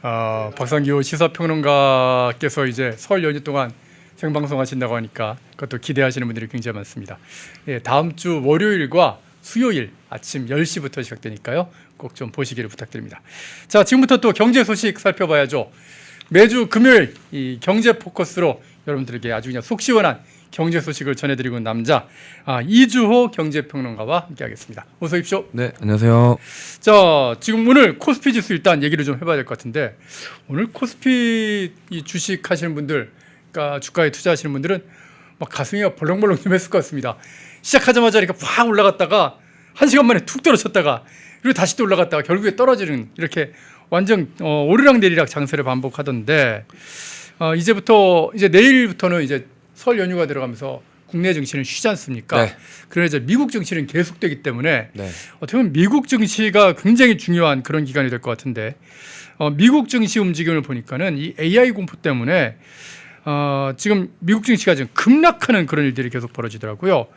박상규 시사평론가께서 이제 설 연휴 동안 생방송하신다고 하니까 그것도 기대하시는 분들이 굉장히 많습니다. 예, 다음 주 월요일과 수요일 아침 10시부터 시작되니까요. 꼭 좀 보시기를 부탁드립니다. 자, 지금부터 또 경제 소식 살펴봐야죠. 매주 금요일 이 경제 포커스로 여러분들에게 아주 그냥 속 시원한 경제 소식을 전해드리고 있는 남자 이주호 경제평론가와 함께하겠습니다. 어서 오십시오. 네, 안녕하세요. 자, 지금 오늘 코스피 지수 일단 얘기를 좀 해봐야 될 것 같은데 오늘 코스피 이 주식 하시는 분들, 그러니까 주가에 투자하시는 분들은 막 가슴이 벌렁벌렁 좀 했을 것 같습니다. 시작하자마자 이렇게 확 올라갔다가 1시간 만에 툭 떨어졌다가 그리고 다시 또 올라갔다가 결국에 떨어지는 이렇게 완전 오르락내리락 장세를 반복하던데 이제 내일부터는 이제 설 연휴가 들어가면서 국내 증시는 쉬지 않습니까? 네. 그러나 이제 미국 증시는 계속되기 때문에 네. 어떻게 보면 미국 증시가 굉장히 중요한 그런 기간이 될 것 같은데 미국 증시 움직임을 보니까는 이 AI 공포 때문에 지금 미국 증시가 지금 급락하는 그런 일들이 계속 벌어지더라고요.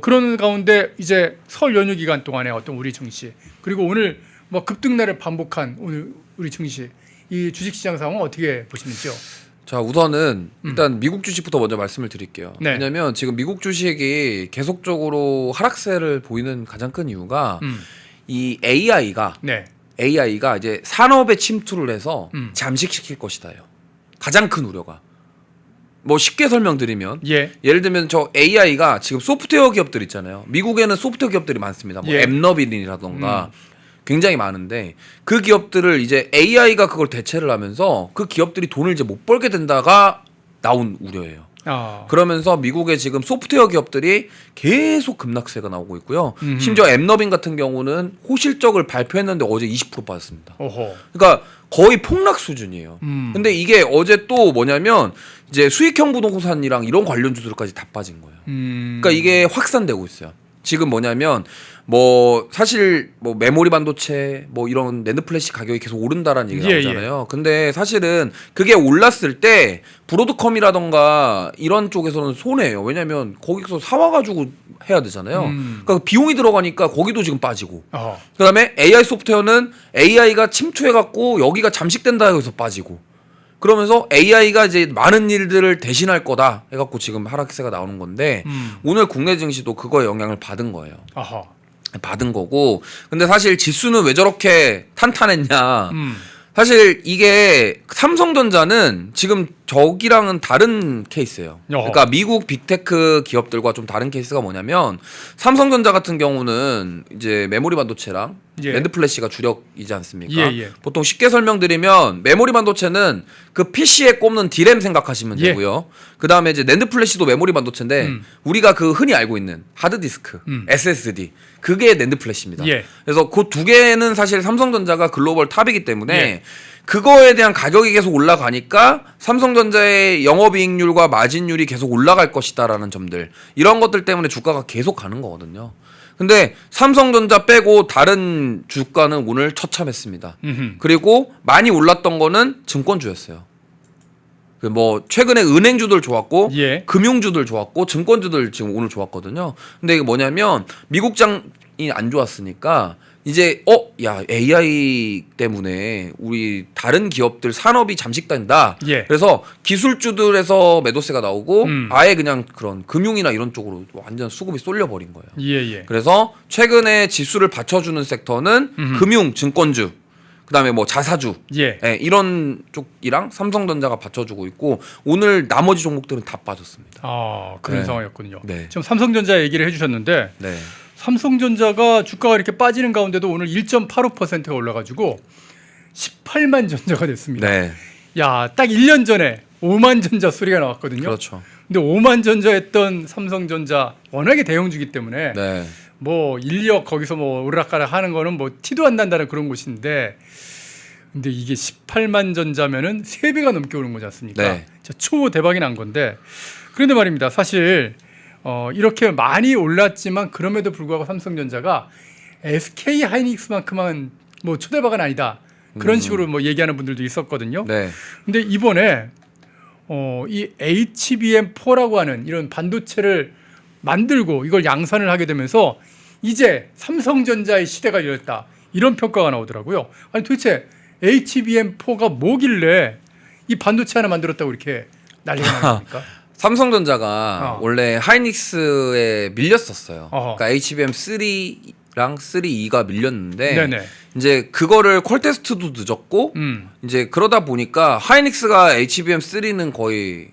그런 가운데 이제 설 연휴 기간 동안에 어떤 우리 증시 그리고 오늘 뭐 급등날을 반복한 오늘 우리 증시 이 주식시장 상황 어떻게 보시는지요? 자, 우선은 일단 미국 주식부터 먼저 말씀을 드릴게요. 네. 왜냐하면 지금 미국 주식이 계속적으로 하락세를 보이는 가장 큰 이유가 이 AI가 이제 산업에 침투를 해서 잠식시킬 것이다요. 가장 큰 우려가. 뭐 쉽게 설명드리면 예를 들면 저 AI가 지금 소프트웨어 기업들 있잖아요. 미국에는 소프트웨어 기업들이 많습니다. 뭐 앱너빈이라던가 굉장히 많은데 그 기업들을 이제 AI가 그걸 대체를 하면서 그 기업들이 돈을 이제 못 벌게 된다가 나온 우려예요. 그러면서 미국의 지금 소프트웨어 기업들이 계속 급락세가 나오고 있고요. 심지어 앱너빈 같은 경우는 호실적을 발표했는데 어제 20% 빠졌습니다. 그러니까 거의 폭락 수준이에요. 근데 이게 어제 또 뭐냐면 이제 수익형 부동산이랑 이런 관련주들까지 다 빠진 거예요. 그러니까 이게 확산되고 있어요. 지금 뭐냐면 뭐 사실 뭐 메모리 반도체 뭐 이런 낸드 플래시 가격이 계속 오른다라는 얘기가 나오잖아요. 근데 사실은 그게 올랐을 때 브로드컴이라던가 이런 쪽에서는 손해예요. 왜냐면 거기서 사와가지고 해야 되잖아요. 그러니까 비용이 들어가니까 거기도 지금 빠지고. 그다음에 AI 소프트웨어는 AI가 침투해갖고 여기가 잠식된다 해서 빠지고. 그러면서 AI가 이제 많은 일들을 대신할 거다 해갖고 지금 하락세가 나오는 건데 오늘 국내 증시도 그거에 영향을 받은 거예요. 받은 거고. 근데 사실 지수는 왜 저렇게 탄탄했냐. 사실 이게 삼성전자는 지금 저기랑은 다른 케이스예요. 그러니까 미국 빅테크 기업들과 좀 다른 케이스가 뭐냐면 삼성전자 같은 경우는 이제 메모리 반도체랑 낸드 플래시가 주력이지 않습니까? 보통 쉽게 설명드리면 메모리 반도체는 그 PC에 꼽는 D램 생각하시면 되고요. 그다음에 이제 낸드 플래시도 메모리 반도체인데 우리가 그 흔히 알고 있는 하드디스크, SSD 그게 낸드 플래시입니다. 그래서 그 두 개는 사실 삼성전자가 글로벌 탑이기 때문에 그거에 대한 가격이 계속 올라가니까 삼성전자의 영업이익률과 마진율이 계속 올라갈 것이다라는 점들 이런 것들 때문에 주가가 계속 가는 거거든요. 근데 삼성전자 빼고 다른 주가는 오늘 처참했습니다. 그리고 많이 올랐던 거는 증권주였어요. 뭐 최근에 은행주들 좋았고 금융주들 좋았고 증권주들 지금 오늘 좋았거든요. 근데 이게 뭐냐면 미국장이 안 좋았으니까 이제 야 AI 때문에 우리 다른 기업들 산업이 잠식된다. 그래서 기술주들에서 매도세가 나오고 아예 그냥 그런 금융이나 이런 쪽으로 완전 수급이 쏠려버린 거예요. 그래서 최근에 지수를 받쳐주는 섹터는 금융, 증권주, 그다음에 뭐 자사주 이런 쪽이랑 삼성전자가 받쳐주고 있고 오늘 나머지 종목들은 다 빠졌습니다. 그런 상황이었군요. 지금 삼성전자 얘기를 해주셨는데 삼성전자가 주가가 이렇게 빠지는 가운데도 오늘 1.85%가 올라가지고 18만 전자가 됐습니다. 야, 딱 1년 전에 5만 전자 소리가 나왔거든요. 그렇죠. 근데 5만 전자 했던 삼성전자 워낙에 대형주기 때문에 뭐 인력 거기서 뭐 오르락가락 하는 거는 뭐 티도 안 난다는 그런 곳인데 근데 이게 18만 전자면은 3배가 넘게 오른 거지 않습니까? 초 대박이 난 건데 그런데 말입니다. 사실 이렇게 많이 올랐지만 그럼에도 불구하고 삼성전자가 SK 하이닉스만큼은 뭐 초대박은 아니다. 그런 식으로 뭐 얘기하는 분들도 있었거든요. 근데 이번에 이 HBM4라고 하는 이런 반도체를 만들고 이걸 양산을 하게 되면서 이제 삼성전자의 시대가 열렸다. 이런 평가가 나오더라고요. 아니 도대체 HBM4가 뭐길래 이 반도체 하나 만들었다고 이렇게 난리가 나는 겁니까? 삼성전자가 원래 하이닉스에 밀렸었어요. 그러니까 HBM3랑 3E가 밀렸는데 네네. 이제 그거를 퀄 테스트도 늦었고 이제 그러다 보니까 하이닉스가 HBM3는 거의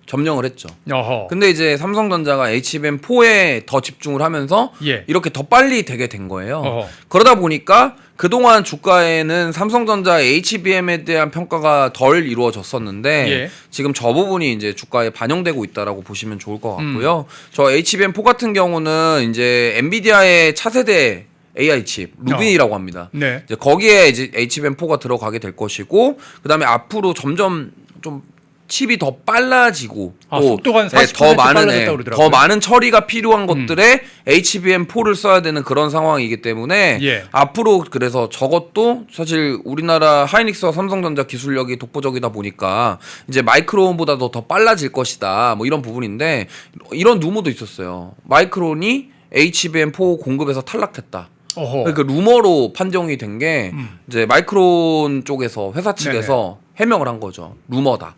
점령을 했죠. 어허. 근데 이제 삼성전자가 HBM4에 더 집중을 하면서 예. 이렇게 더 빨리 되게 된 거예요. 어허. 그러다 보니까 그동안 주가에는 삼성전자 HBM에 대한 평가가 덜 이루어졌었는데 예. 지금 저 부분이 이제 주가에 반영되고 있다라고 보시면 좋을 것 같고요. 저 HBM4 같은 경우는 이제 엔비디아의 차세대 AI 칩 루빈이라고 합니다. 네. 이제 거기에 이제 HBM4가 들어가게 될 것이고 그다음에 앞으로 점점 좀 칩이 더 빨라지고 또 속도가 한 40% 더 많은 빨라졌다고 그러더라고요. 더 많은 처리가 필요한 것들에 HBM4를 써야 되는 그런 상황이기 때문에 예. 앞으로 그래서 저것도 사실 우리나라 하이닉스와 삼성전자 기술력이 독보적이다 보니까 이제 마이크론보다도 더 빨라질 것이다. 뭐 이런 부분인데 이런 루머도 있었어요. 마이크론이 HBM4 공급에서 탈락했다. 어허. 그러니까 루머로 판정이 된 게 이제 마이크론 쪽에서 회사 측에서 해명을 한 거죠. 루머다.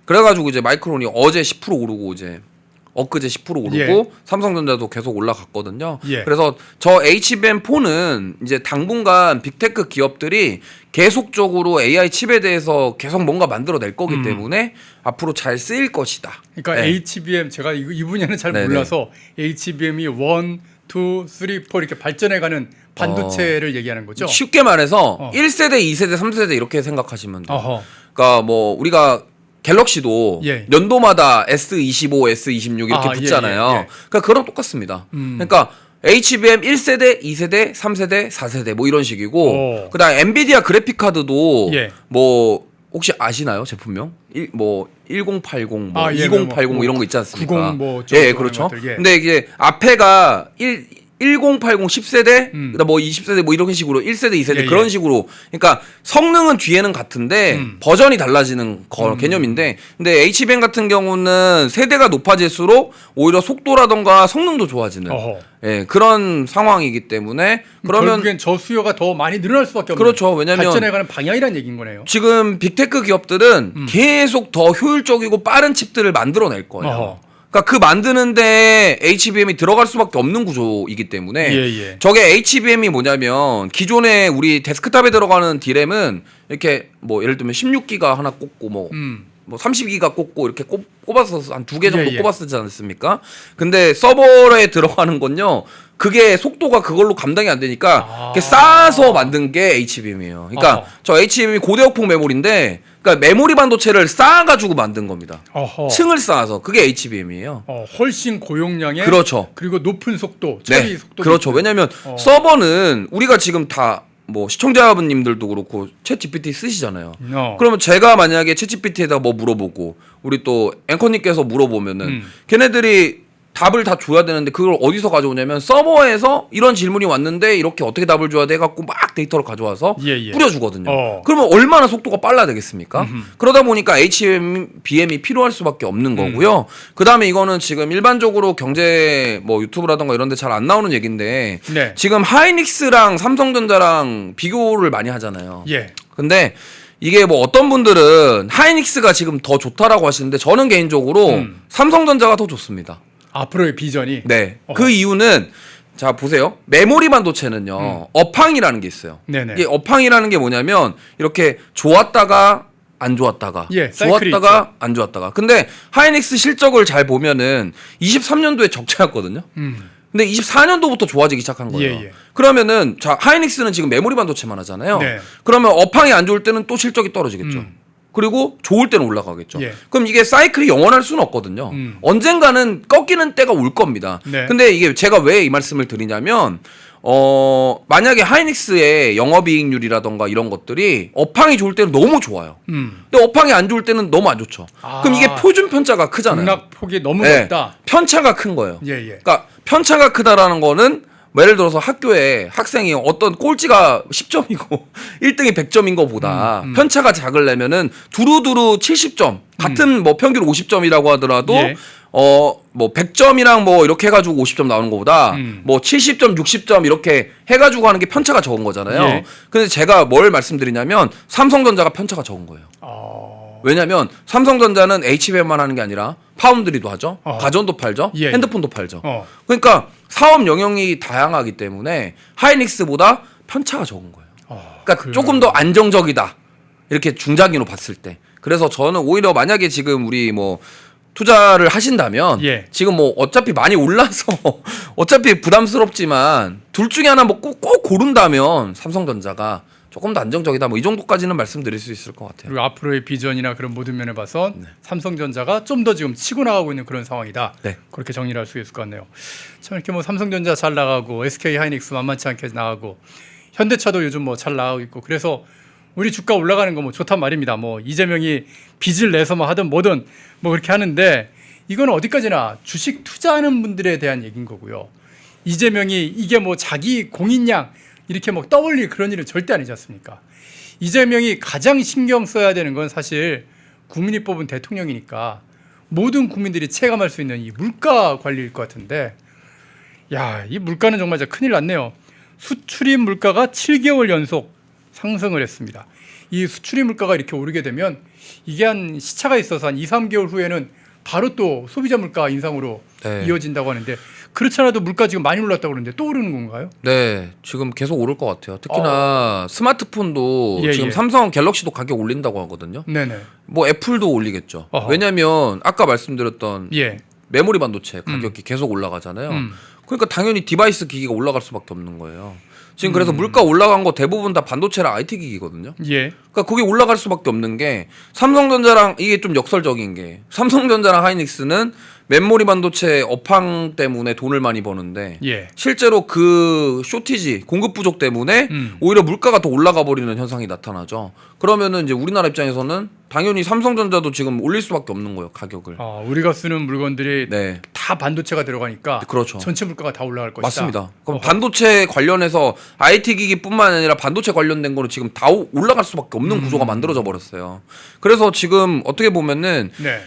그래가지고 이제 마이크론이 어제 10% 오르고 이제 엊그제 10% 오르고 예. 삼성전자도 계속 올라갔거든요. 예. 그래서 저 HBM4는 이제 당분간 빅테크 기업들이 계속적으로 AI 칩에 대해서 계속 뭔가 만들어낼 거기 때문에 앞으로 잘 쓰일 것이다. 그러니까 네. HBM 제가 이 분야는 잘 네네. 몰라서 HBM이 1, 2, 3, 4 이렇게 발전해가는 반도체를 얘기하는 거죠. 쉽게 말해서 1세대, 2세대, 3세대 이렇게 생각하시면 돼요. 어허. 그러니까 뭐 우리가 갤럭시도 예. 연도마다 S25, S26 이렇게 아, 붙잖아요. 예, 예, 예. 그러니까 그런 똑같습니다. 그러니까 HBM 1세대, 2세대, 3세대, 4세대 뭐 이런 식이고 그다음 엔비디아 그래픽 카드도 예. 뭐 혹시 아시나요? 제품명? 뭐 1080, 뭐 예, 2080 뭐 이런 거 있지 않습니까? 90 뭐 예, 그렇죠. 것들, 예. 근데 이게 앞에가 1080 10세대, 그다음 뭐 20세대 뭐 이런 식으로 1세대, 2세대 예, 그런 예. 식으로 그러니까 성능은 뒤에는 같은데 버전이 달라지는 개념인데 근데 HBM 같은 경우는 세대가 높아질수록 오히려 속도라던가 성능도 좋아지는 어허. 예, 그런 상황이기 때문에 그러면 결국엔 저 수요가 더 많이 늘어날 수밖에 없는 그렇죠. 왜냐면 발전해가는 방향이라는 얘기인 거네요. 지금 빅테크 기업들은 계속 더 효율적이고 빠른 칩들을 만들어낼 거예요. 어허. 그러니까 그 만드는데 HBM이 들어갈 수밖에 없는 구조이기 때문에 예. 저게 HBM이 뭐냐면 기존에 우리 데스크탑에 들어가는 D램은 이렇게 뭐 예를 들면 16기가 하나 꽂고 뭐 30기가 꽂고 이렇게 꼽아서 한 2개 정도 예. 꼽았지 않습니까? 근데 서버에 들어가는 건요. 그게 속도가 그걸로 감당이 안 되니까 이렇게 쌓아서 만든 게 HBM이에요. 그러니까 어허. 저 HBM이 고대역폭 메모리인데 그러니까 메모리 반도체를 쌓아가지고 만든 겁니다. 어허. 층을 쌓아서 그게 HBM이에요. 훨씬 고용량에 그렇죠. 그리고 높은 속도, 처리 네, 속도. 그렇죠. 왜냐하면 서버는 우리가 지금 다 뭐 시청자분님들도 그렇고 챗 GPT 쓰시잖아요. 그러면 제가 만약에 챗 GPT에다 뭐 물어보고 우리 또 앵커님께서 물어보면은 걔네들이 답을 다 줘야 되는데 그걸 어디서 가져오냐면 서버에서 이런 질문이 왔는데 이렇게 어떻게 답을 줘야 돼 갖고 막 데이터를 가져와서 예. 뿌려주거든요. 그러면 얼마나 속도가 빨라야 되겠습니까? 그러다 보니까 HBM이 필요할 수밖에 없는 거고요. 그 다음에 이거는 지금 일반적으로 경제 뭐 유튜브라던가 이런 데 잘 안 나오는 얘기인데 네. 지금 하이닉스랑 삼성전자랑 비교를 많이 하잖아요. 예. 근데 이게 뭐 어떤 분들은 하이닉스가 지금 더 좋다라고 하시는데 저는 개인적으로 삼성전자가 더 좋습니다. 앞으로의 비전이. 네. 그 이유는 자 보세요. 메모리 반도체는요. 업황이라는 게 있어요. 네네. 이게 업황이라는 게 뭐냐면 이렇게 좋았다가 안 좋았다가 예, 사이클이 좋았다가 안 좋았다가. 근데 하이닉스 실적을 잘 보면은 23년도에 적자였거든요. 근데 24년도부터 좋아지기 시작한 거예요. 예. 그러면은 자 하이닉스는 지금 메모리 반도체만 하잖아요. 네. 그러면 업황이 안 좋을 때는 또 실적이 떨어지겠죠. 그리고 좋을 때는 올라가겠죠. 예. 그럼 이게 사이클이 영원할 수는 없거든요. 언젠가는 꺾이는 때가 올 겁니다. 네. 근데 이게 제가 왜 이 말씀을 드리냐면 만약에 하이닉스의 영업이익률이라던가 이런 것들이 업황이 좋을 때는 너무 좋아요. 근데 업황이 안 좋을 때는 너무 안 좋죠. 그럼 이게 표준 편차가 크잖아요. 등락폭이 너무 네. 높다. 편차가 큰 거예요. 예. 그러니까 편차가 크다라는 거는 예를 들어서 학교에 학생이 어떤 꼴찌가 10점이고 1등이 100점인 것보다 편차가 작으려면은 두루두루 70점 같은 뭐 평균 50점이라고 하더라도 예. 뭐 100점이랑 뭐 이렇게 해가지고 50점 나오는 것보다 뭐 70점, 60점 이렇게 해가지고 하는 게 편차가 적은 거잖아요. 예. 근데 제가 뭘 말씀드리냐면 삼성전자가 편차가 적은 거예요. 왜냐면 삼성전자는 HBM만 하는 게 아니라 파운드리도 하죠. 가전도 팔죠. 예. 핸드폰도 팔죠. 그러니까 사업 영역이 다양하기 때문에 하이닉스보다 편차가 적은 거예요. 그러니까 조금 더 안정적이다. 이렇게 중장기로 봤을 때. 그래서 저는 오히려 만약에 지금 우리 뭐 투자를 하신다면 예. 지금 뭐 어차피 많이 올라서 어차피 부담스럽지만 둘 중에 하나 뭐 꼭 고른다면 삼성전자가 조금 더 안정적이다. 뭐 이 정도까지는 말씀드릴 수 있을 것 같아요. 그리고 앞으로의 비전이나 그런 모든 면에 봐서 삼성전자가 좀 더 지금 치고 나가고 있는 그런 상황이다. 네. 그렇게 정리를 할 수 있을 것 같네요. 참 이렇게 뭐 삼성전자 잘 나가고 SK 하이닉스 만만치 않게 나가고 현대차도 요즘 뭐 잘 나가고 있고 그래서 우리 주가 올라가는 거 뭐 좋단 말입니다. 뭐 이재명이 빚을 내서 뭐 하든 뭐든 뭐 그렇게 하는데 이건 어디까지나 주식 투자하는 분들에 대한 얘기인 거고요. 이재명이 이게 뭐 자기 공인양 이렇게 뭐 떠올릴 그런 일은 절대 아니지 않습니까? 이재명이 가장 신경 써야 되는 건 사실 국민이 뽑은 대통령이니까 모든 국민들이 체감할 수 있는 이 물가 관리일 것 같은데 야, 이 물가는 정말 진짜 큰일 났네요. 수출입 물가가 7개월 연속 상승을 했습니다. 이 수출입 물가가 이렇게 오르게 되면 이게 한 시차가 있어서 한 2, 3개월 후에는 바로 또 소비자 물가 인상으로 네. 이어진다고 하는데 그렇지 않아도 물가 지금 많이 올랐다고 그러는데 또 오르는 건가요? 네, 지금 계속 오를 것 같아요. 특히나 스마트폰도 예, 지금 예. 삼성 갤럭시도 가격 올린다고 하거든요. 네네. 뭐 애플도 올리겠죠. 어허. 왜냐하면 아까 말씀드렸던 예. 메모리 반도체 가격이 계속 올라가잖아요. 그러니까 당연히 디바이스 기기가 올라갈 수밖에 없는 거예요. 지금 그래서 물가 올라간 거 대부분 다 반도체랑 IT 기기거든요. 예. 그러니까 그게 올라갈 수밖에 없는 게 삼성전자랑 이게 좀 역설적인 게 삼성전자랑 하이닉스는 메모리 반도체 업황 때문에 돈을 많이 버는데 예. 실제로 그 쇼티지 공급 부족 때문에 오히려 물가가 더 올라가 버리는 현상이 나타나죠. 그러면은 이제 우리나라 입장에서는 당연히 삼성전자도 지금 올릴 수밖에 없는 거예요, 가격을. 우리가 쓰는 물건들이 네. 다 반도체가 들어가니까 그렇죠. 전체 물가가 다 올라갈 것이다. 맞습니다. 그럼 반도체 관련해서 IT 기기뿐만 아니라 반도체 관련된 거는 지금 다 올라갈 수밖에 없는 구조가 만들어져 버렸어요. 그래서 지금 어떻게 보면은 네.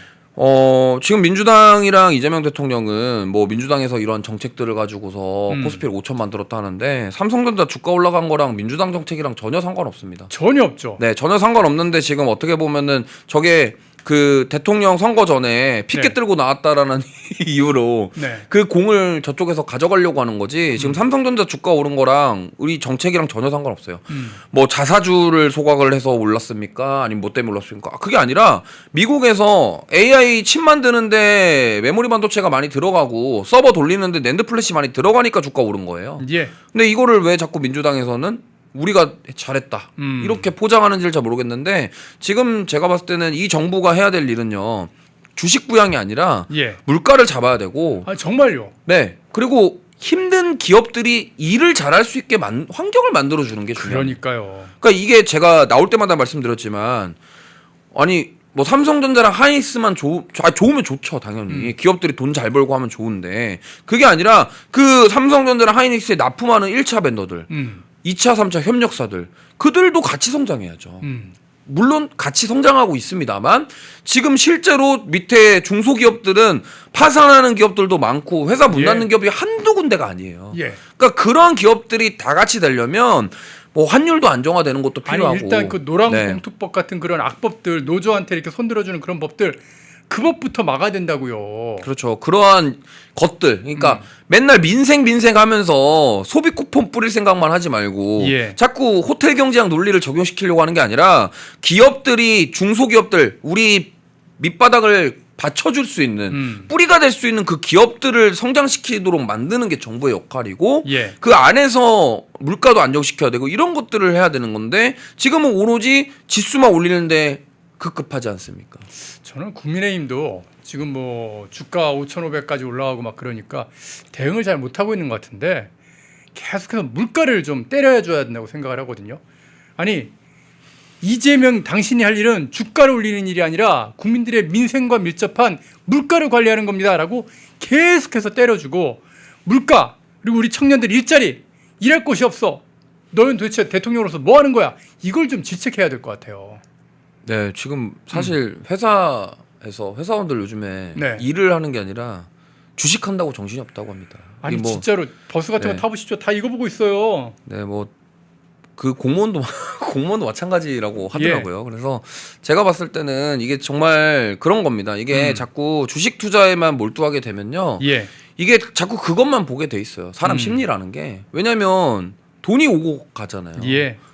지금 민주당이랑 이재명 대통령은 뭐 민주당에서 이런 정책들을 가지고서 코스피를 5천 만들었다 하는데 삼성전자 주가 올라간 거랑 민주당 정책이랑 전혀 상관없습니다. 전혀 없죠. 네, 전혀 상관없는데 지금 어떻게 보면은 저게 그 대통령 선거 전에 피켓 네. 들고 나왔다라는 이유로 네. 그 공을 저쪽에서 가져가려고 하는 거지. 지금 삼성전자 주가 오른 거랑 우리 정책이랑 전혀 상관없어요. 뭐 자사주를 소각을 해서 올랐습니까? 아니면 뭐 때문에 올랐습니까? 그게 아니라 미국에서 AI 칩 만드는데 메모리 반도체가 많이 들어가고 서버 돌리는데 낸드 플래시 많이 들어가니까 주가 오른 거예요. 예. 근데 이거를 왜 자꾸 민주당에서는 우리가 잘했다 이렇게 포장하는지를 잘 모르겠는데 지금 제가 봤을 때는 이 정부가 해야 될 일은요 주식 부양이 아니라 예. 물가를 잡아야 되고 정말요? 네 그리고 힘든 기업들이 일을 잘할 수 있게 환경을 만들어 주는 게 중요해요. 그러니까요. 그러니까 이게 제가 나올 때마다 말씀드렸지만 아니 뭐 삼성전자랑 하이닉스만 좋으면 좋죠 당연히 기업들이 돈 잘 벌고 하면 좋은데 그게 아니라 그 삼성전자랑 하이닉스에 납품하는 1차 벤더들 2차, 3차 협력사들 그들도 같이 성장해야죠. 물론 같이 성장하고 있습니다만 지금 실제로 밑에 중소기업들은 파산하는 기업들도 많고 회사 문 닫는 기업이 한두 군데가 아니에요. 예. 그러니까 그런 기업들이 다 같이 되려면 뭐 환율도 안정화되는 것도 필요하고 아니 일단 그 노란봉투법 같은 그런 악법들 노조한테 이렇게 손들어주는 그런 법들 그 법부터 막아야 된다고요. 그렇죠. 그러한 것들. 그러니까 맨날 민생 하면서 소비 쿠폰 뿌릴 생각만 하지 말고 예. 자꾸 호텔 경제학 논리를 적용시키려고 하는 게 아니라 기업들이 중소기업들 우리 밑바닥을 받쳐줄 수 있는 뿌리가 될 수 있는 그 기업들을 성장시키도록 만드는 게 정부의 역할이고 예. 그 안에서 물가도 안정시켜야 되고 이런 것들을 해야 되는 건데 지금은 오로지 지수만 올리는데 급급하지 않습니까? 저는 국민의힘도 지금 뭐 주가 5,500까지 올라가고 막 그러니까 대응을 잘 못하고 있는 것 같은데 계속해서 물가를 좀 때려줘야 된다고 생각을 하거든요. 아니 이재명 당신이 할 일은 주가를 올리는 일이 아니라 국민들의 민생과 밀접한 물가를 관리하는 겁니다라고 계속해서 때려주고 물가 그리고 우리 청년들 일자리 일할 곳이 없어. 너는 도대체 대통령으로서 뭐 하는 거야? 이걸 좀 질책해야 될 것 같아요. 네, 지금 사실 회사에서 회사에서 회사원들 요즘에 네. 일을 하는 게 아니라 주식한다고 정신이 없다고 합니다. 아니 진짜로 버스 같은 거 타보시죠. 다 이거 보고 있어요. 네, 뭐 그 공무원도 공무원도 마찬가지라고 하더라고요. 그래서 제가 봤을 때는 이게 정말 그런 겁니다. 이게 자꾸 주식 투자에만 몰두하게 되면요. 이게 자꾸 그것만 보게 돼 있어요. 사람 심리라는 게. 왜냐면 돈이 오고 가잖아요.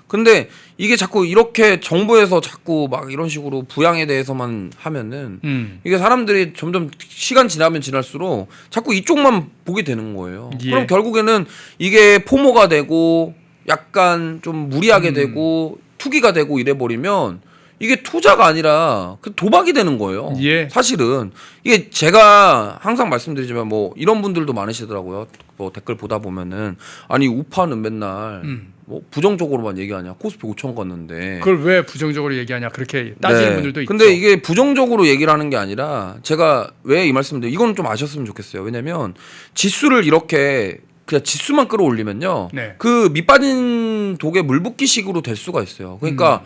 근데 이게 자꾸 이렇게 정부에서 자꾸 막 이런 식으로 부양에 대해서만 하면은 이게 사람들이 점점 시간 지나면 지날수록 자꾸 이쪽만 보게 되는 거예요. 그럼 결국에는 이게 포모가 되고 약간 좀 무리하게 되고 투기가 되고 이래 버리면 이게 투자가 아니라 그 도박이 되는 거예요. 사실은 이게 제가 항상 말씀드리지만 뭐 이런 분들도 많으시더라고요. 뭐 댓글 보다 보면은 아니 우파는 맨날 뭐 부정적으로만 얘기하냐. 코스피 5천 걷는데 그걸 왜 부정적으로 얘기하냐 그렇게 따지는 분들도 있죠. 근데 이게 부정적으로 얘기를 하는 게 아니라 제가 왜 이 말씀을 드려요. 이건 좀 아셨으면 좋겠어요. 왜냐면 지수를 이렇게 그냥 지수만 끌어올리면요. 그 밑빠진 독에 물 붓기식으로 될 수가 있어요. 그러니까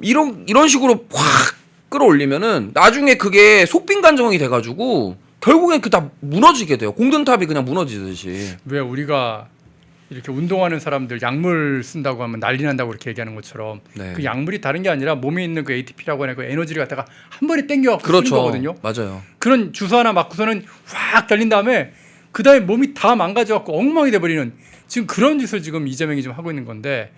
이런 식으로 확 끌어올리면은 나중에 그게 속빈간정이 돼가지고 결국엔 그 다 무너지게 돼요. 공든탑이 그냥 무너지듯이. 왜 우리가 이렇게 운동하는 사람들 약물 쓴다고 하면 난리 난다고 이렇게 얘기하는 것처럼 그 약물이 다른 게 아니라 몸에 있는 그 ATP라고 하는 그 에너지를 갖다가 한 번에 땡겨갖고 쓰는 거거든요. 맞아요. 그런 주사 하나 맞고서는 확 달린 다음에 그 다음에 몸이 다 망가져갖고 엉망이 돼버리는 지금 그런 짓을 지금 이재명이 좀 하고 있는 건데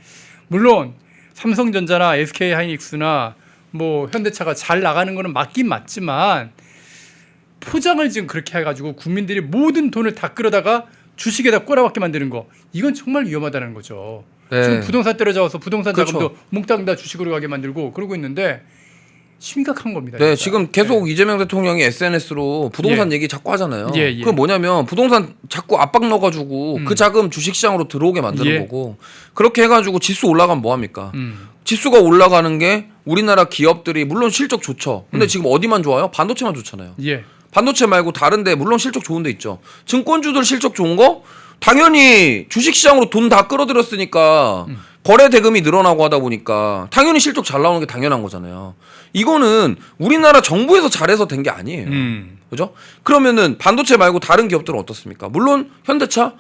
물론 삼성전자나 SK하이닉스나 뭐 현대차가 잘 나가는 거는 맞긴 맞지만 포장을 지금 그렇게 해가지고 국민들이 모든 돈을 다 끌어다가 주식에다 꼬라박게 만드는 거 이건 정말 위험하다는 거죠. 지금 부동산 때려잡아서 부동산 자금도 몽땅 다 주식으로 가게 만들고 그러고 있는데 심각한 겁니다. 네, 진짜. 지금 계속 이재명 대통령이 SNS로 부동산 얘기 자꾸 하잖아요. 그건 뭐냐면 부동산 자꾸 압박 넣어가지고 그 자금 주식시장으로 들어오게 만드는 거고 그렇게 해가지고 지수 올라가면 뭐합니까? 지수가 올라가는 게 우리나라 기업들이 물론 실적 좋죠. 근데 지금 어디만 좋아요? 반도체만 좋잖아요. 반도체 말고 다른데 물론 실적 좋은 데 있죠. 증권주들 실적 좋은 거 당연히 주식시장으로 돈 다 끌어들였으니까 거래 대금이 늘어나고 하다 보니까 당연히 실적 잘 나오는 게 당연한 거잖아요. 이거는 우리나라 정부에서 잘해서 된 게 아니에요. 그죠? 그러면은 반도체 말고 다른 기업들은 어떻습니까? 물론 현대차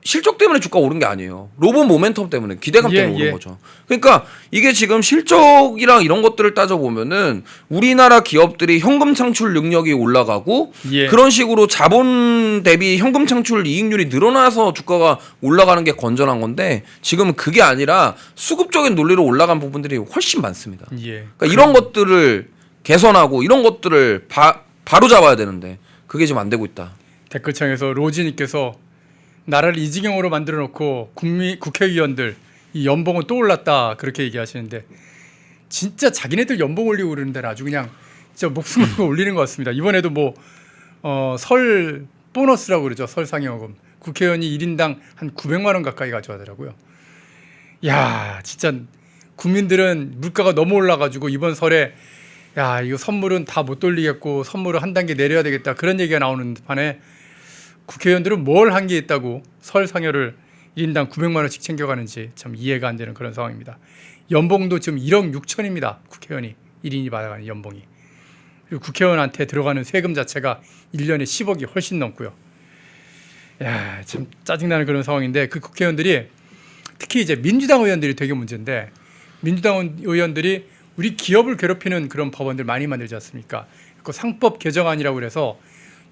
실적 때문에 주가 오른 게 아니에요. 로봇 모멘텀 때문에 기대감 때문에 오른 거죠. 그러니까 이게 지금 실적이랑 이런 것들을 따져보면은 우리나라 기업들이 현금 창출 능력이 올라가고 그런 식으로 자본 대비 현금 창출 이익률이 늘어나서 주가가 올라가는 게 건전한 건데 지금은 그게 아니라 수급적인 논리로 올라간 부분들이 훨씬 많습니다. 그러니까 이런 것들을 개선하고 이런 것들을 바로 잡아야 되는데 그게 지금 안 되고 있다. 댓글창에서 로지님께서 나라를 이 지경으로 만들어 놓고 국회의원들 이 연봉은 또 올랐다 그렇게 얘기하시는데 진짜 자기네들 연봉 올리고 그러는 데는 아주 그냥 진짜 목숨을 걸고 올리는 것 같습니다. 이번에도 뭐 설 보너스라고 그러죠. 설 상여금 국회의원이 1인당 한 900만 원 가까이 가져가더라고요. 야 진짜 국민들은 물가가 너무 올라가지고 이번 설에 야 이거 선물은 다 못 돌리겠고 선물을 한 단계 내려야 되겠다 그런 얘기가 나오는 판에 국회의원들은 뭘 한 게 있다고 설 상여를 1인당 900만 원씩 챙겨가는지 참 이해가 안 되는 그런 상황입니다. 연봉도 지금 1억 6천입니다. 국회의원이 1인이 받아가는 연봉이. 그리고 국회의원한테 들어가는 세금 자체가 1년에 10억이 훨씬 넘고요. 야, 참 짜증나는 그런 상황인데 그 국회의원들이 특히 이제 민주당 의원들이 되게 문제인데 민주당 의원들이 우리 기업을 괴롭히는 그런 법안들 많이 만들지 않습니까? 그 상법 개정안이라고 그래서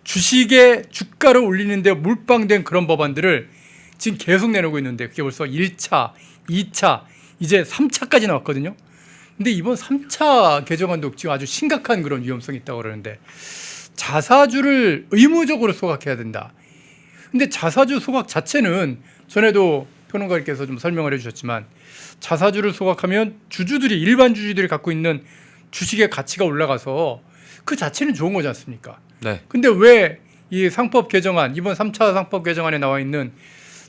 주식의 주가를 올리는데 몰빵된 그런 법안들을 지금 계속 내놓고 있는데 그게 벌써 1차, 2차, 이제 3차까지 나왔거든요. 근데 이번 3차 개정안도 지금 아주 심각한 그런 위험성이 있다고 그러는데 자사주를 의무적으로 소각해야 된다. 근데 자사주 소각 자체는 전에도 평론가님께서 좀 설명을 해주셨지만 자사주를 소각하면 주주들이 일반 주주들이 갖고 있는 주식의 가치가 올라가서 그 자체는 좋은 거지 않습니까? 근데 왜 이 상법 개정안 이번 3차 상법 개정안에 나와 있는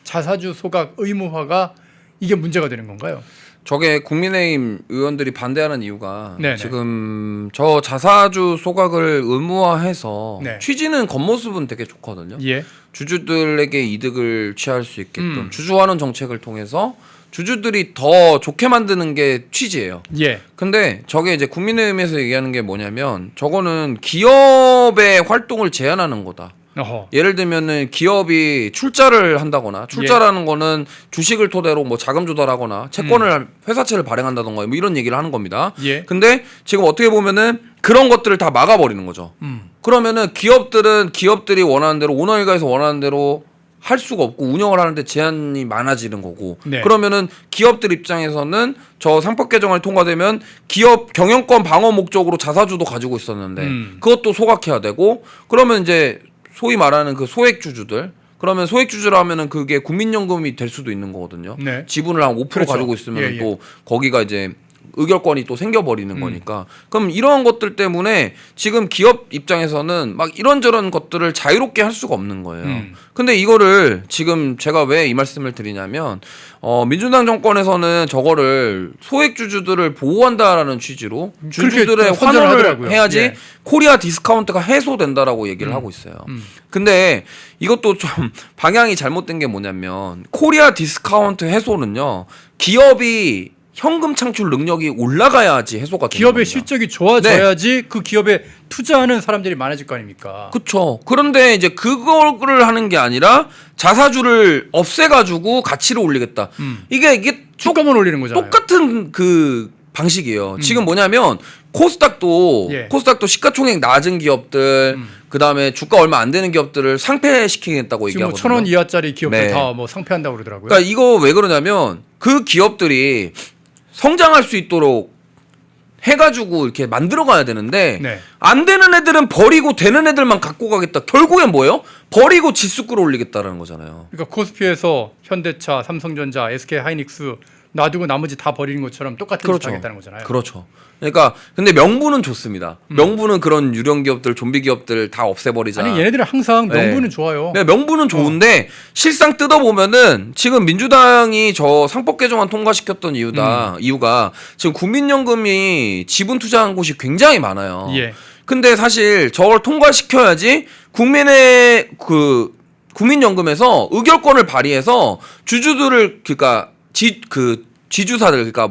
자사주 소각 의무화가 이게 문제가 되는 건가요? 저게 국민의힘 의원들이 반대하는 이유가 지금 저 자사주 소각을 의무화해서 취지는 겉모습은 되게 좋거든요. 주주들에게 이득을 취할 수 있게끔 주주환원 정책을 통해서 주주들이 더 좋게 만드는 게 취지예요. 예. 근데 저게 이제 국민의힘에서 얘기하는 게 뭐냐면 저거는 기업의 활동을 제한하는 거다. 어허. 예를 들면은 기업이 출자를 한다거나 출자라는 거는 주식을 토대로 뭐 자금 조달하거나 채권을 회사채를 발행한다던가 뭐 이런 얘기를 하는 겁니다. 예. 근데 지금 어떻게 보면은 그런 것들을 다 막아버리는 거죠. 그러면은 기업들이 원하는 대로 오너일가에서 원하는 대로 할 수가 없고 운영을 하는데 제한이 많아지는 거고. 네. 그러면은 기업들 입장에서는 저 상법 개정안이 통과되면 기업 경영권 방어 목적으로 자사주도 가지고 있었는데 그것도 소각해야 되고 그러면 이제 소위 말하는 그 소액주주들 그러면 소액주주라면은 그게 국민연금이 될 수도 있는 거거든요. 네. 지분을 한 5% 그렇죠. 가지고 있으면 예, 예. 또 거기가 이제 의결권이 또 생겨버리는 거니까. 그럼 이러한 것들 때문에 지금 기업 입장에서는 막 이런저런 것들을 자유롭게 할 수가 없는 거예요. 근데 이거를 지금 제가 왜 이 말씀을 드리냐면 민주당 정권에서는 저거를 소액주주들을 보호한다라는 취지로 주주들의 환원을 하더라고요. 해야지 예. 코리아 디스카운트가 해소된다라고 얘기를 하고 있어요. 근데 이것도 좀 방향이 잘못된 게 뭐냐면 코리아 디스카운트 해소는요. 기업이 현금 창출 능력이 올라가야지 해소가 되는 기업의 겁니다. 실적이 좋아져야지 그 기업에 투자하는 사람들이 많아질 거 아닙니까? 그렇죠. 그런데 이제 그거를 하는 게 아니라 자사주를 없애가지고 가치를 올리겠다. 이게 주가만 올리는 거잖아요. 똑같은 그 방식이에요. 지금 뭐냐면 코스닥도 예. 시가총액 낮은 기업들 그다음에 주가 얼마 안 되는 기업들을 상폐시키겠다고 지금 뭐 얘기하거든요. 1,000원 이하짜리 기업들 네. 다 뭐 상폐한다고 그러더라고요. 그러니까 이거 왜 그러냐면 그 기업들이 성장할 수 있도록 해가지고 이렇게 만들어가야 되는데 네. 안 되는 애들은 버리고 되는 애들만 갖고 가겠다. 결국엔 뭐예요? 버리고 지수 끌어올리겠다라는 거잖아요. 그러니까 코스피에서 현대차, 삼성전자, SK 하이닉스 놔두고 나머지 다 버리는 것처럼 똑같은 짓 하겠다는 거잖아요. 그렇죠. 그러니까 근데 명분은 좋습니다. 명분은 그런 유령 기업들, 좀비 기업들 다 없애버리자. 아니 얘네들은 항상 명분은 네. 좋아요. 네, 명분은 좋은데 실상 뜯어보면은 지금 민주당이 저 상법 개정안 통과시켰던 이유가 지금 국민연금이 지분 투자한 곳이 굉장히 많아요. 예. 근데 사실 저걸 통과시켜야지 국민연금에서 의결권을 발휘해서 주주들을 그러니까 지주사들 그러니까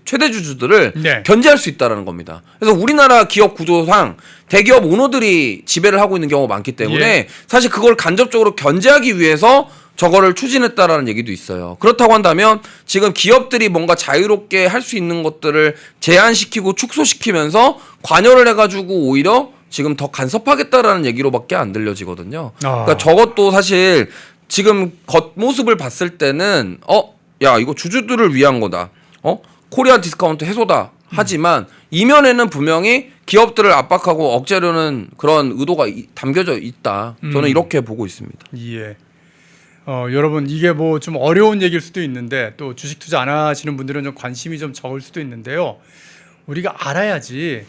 최대 주주들을 네. 견제할 수 있다라는 겁니다. 그래서 우리나라 기업 구조상 대기업 오너들이 지배를 하고 있는 경우가 많기 때문에 예. 사실 그걸 간접적으로 견제하기 위해서 저거를 추진했다라는 얘기도 있어요. 그렇다고 한다면 지금 기업들이 뭔가 자유롭게 할 수 있는 것들을 제한시키고 축소시키면서 관여를 해가지고 오히려 지금 더 간섭하겠다라는 얘기로밖에 안 들려지거든요. 그러니까 저것도 사실 지금 겉모습을 봤을 때는 야 이거 주주들을 위한 거다. 코리아 디스카운트 해소다. 하지만 이면에는 분명히 기업들을 압박하고 억제하려는 그런 의도가 담겨져 있다. 저는 이렇게 보고 있습니다. 예. 여러분 이게 뭐 좀 어려운 얘기일 수도 있는데 또 주식 투자 안 하시는 분들은 좀 관심이 좀 적을 수도 있는데요. 우리가 알아야지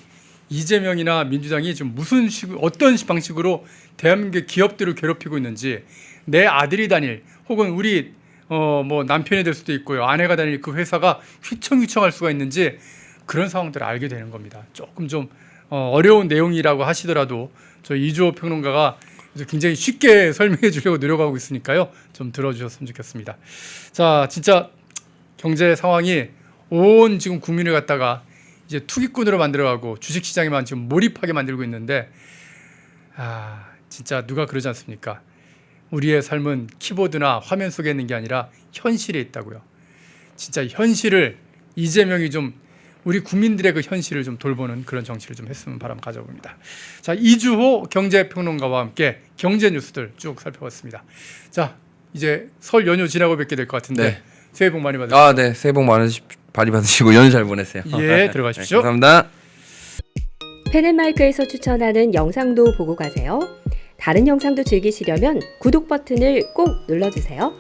이재명이나 민주당이 좀 어떤 방식으로 대한민국 기업들을 괴롭히고 있는지 내 아들이 다닐 혹은 우리 뭐 남편이 될 수도 있고요. 아내가 다닐 그 회사가 휘청휘청할 수가 있는지 그런 상황들을 알게 되는 겁니다. 조금 좀 어려운 내용이라고 하시더라도 저희 이주호 평론가가 굉장히 쉽게 설명해 주려고 노력하고 있으니까요. 좀 들어주셨으면 좋겠습니다. 자, 진짜 경제 상황이 온 지금 국민을 갖다가 이제 투기꾼으로 만들어가고 주식시장에만 지금 몰입하게 만들고 있는데 진짜 누가 그러지 않습니까? 우리의 삶은 키보드나 화면 속에 있는 게 아니라 현실에 있다고요. 진짜 현실을 이재명이 좀 우리 국민들의 그 현실을 좀 돌보는 그런 정치를 좀 했으면 바람 가져봅니다. 자, 이주호 경제평론가와 함께 경제 뉴스들 쭉 살펴봤습니다. 자, 이제 설 연휴 지나고 뵙게 될 것 같은데 네. 새해 복 많이 받으시고. 네. 새해 복 많이 받으시고 연휴 잘 보내세요. 예, 들어가십시오. 네, 감사합니다. 펜앤마이크에서 추천하는 영상도 보고 가세요. 다른 영상도 즐기시려면 구독 버튼을 꼭 눌러주세요.